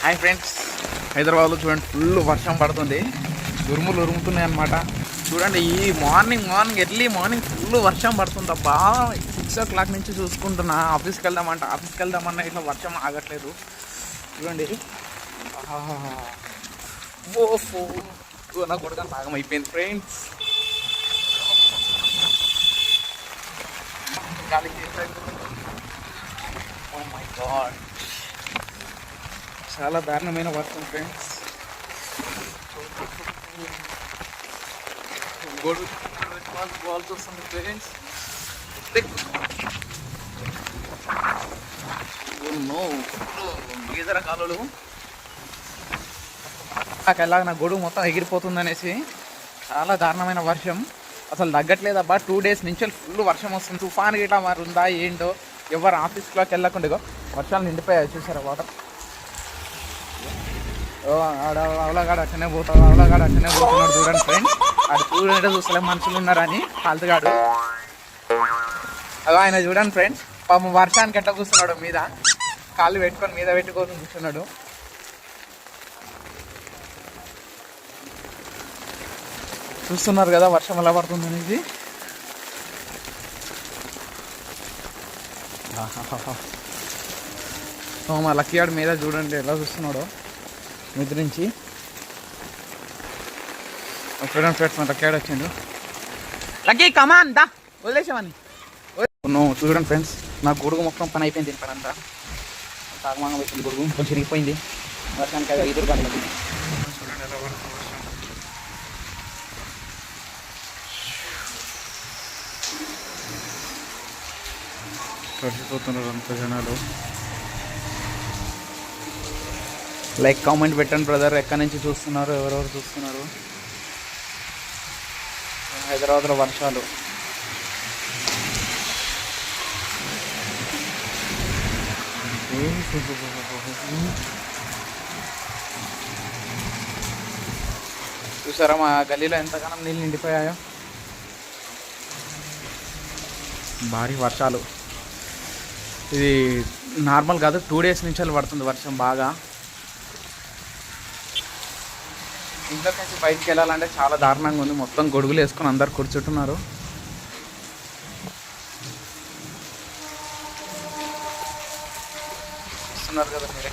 Hi friends, హైదరాబాద్లో చూడండి full వర్షం పడుతుంది, ఉరుములు ఉరుముతున్నాయి అన్నమాట. చూడండి ఈ మార్నింగ్ ఎర్లీ మార్నింగ్ ఫుల్ వర్షం పడుతుంది అబ్బా. 6 o'clock నుంచి చూసుకుంటున్నా. ఆఫీస్కి వెళ్దామన్నా ఇట్లా వర్షం ఆగట్లేదు. చూడండి నా కొడుకు నాగం అయిపోయింది ఫ్రెండ్స్. ఓ మై గాడ్, చాలా దారుణమైన వర్షం ఫ్రెండ్స్. గొడుగు పెట్టుకోవాల్సి వస్తుంది ఫ్రెండ్స్. గీజర కాలువలు నాకెలాగ నా గొడుగు మొత్తం ఎగిరిపోతుంది అనేసి చాలా దారుణమైన వర్షం. అసలు తగ్గట్లేదబ్బా. 2 days నుంచి ఫుల్ వర్షం వస్తుంది. తుఫాన్ గిట్లా మరి ఉందా ఏంటో. ఎవరు ఆఫీస్లోకి వెళ్ళకుండా వర్షాలు నిండిపోయాయి. చూసారా వాటర్. అవలగాడు అక్కడనే పోతున్నాడు చూడండి ఫ్రెండ్స్. అది చూడంటే చూస్తలే మనుషులు ఉన్నారని కాలుతుగాడు. అదో ఆయన చూడండి ఫ్రెండ్స్, పాపం వర్షానికి ఎట్లా కూర్చున్నాడు, మీద కాళ్ళు పెట్టుకొని మీద పెట్టుకొని కూర్చున్నాడు. చూస్తున్నారు కదా వర్షం ఎలా పడుతుంది అనేది. మా లక్కీగాడు మీద చూడండి ఎలా చూస్తున్నాడో మీద నుంచి. చూడండి ఫ్రెండ్స్, మా లక్కీగాడు వచ్చిండు. లక్కీ కమాన్ దా వదిలేసామని. చూడండి ఫ్రెండ్స్, నా గొడుగు మొత్తం పని అయిపోయింది. దీని పని అంతా తాగమాగం అయిపోయింది. గొడుగు కొంచెం చిరిగిపోయింది వర్షానికి. అది ఎదురు కాదు. చూడండి ఎలా పడుతుంది వర్షం. తడిసిపోతున్నారు అంత జనాలు. లైక్ కామెంట్ పెట్టండి బ్రదర్, ఎక్కడి నుంచి చూస్తున్నారు, ఎవరెవరు చూస్తున్నారు. హైదరాబాద్లో వర్షాలు. చూసారా మా గల్లీలో ఎంతగానో నీళ్ళు నిండిపోయాయో. భారీ వర్షాలు. ఇది నార్మల్ కాదు, 2 days నుంచి పడుతుంది వర్షం బాగా. ఇంట్లోకి నుంచి బయటికి వెళ్ళాలంటే చాలా దారుణంగా ఉంది. మొత్తం గొడుగులు వేసుకొని అందరు కూర్చుంటున్నారు. చూస్తున్నారు కదా మీరే.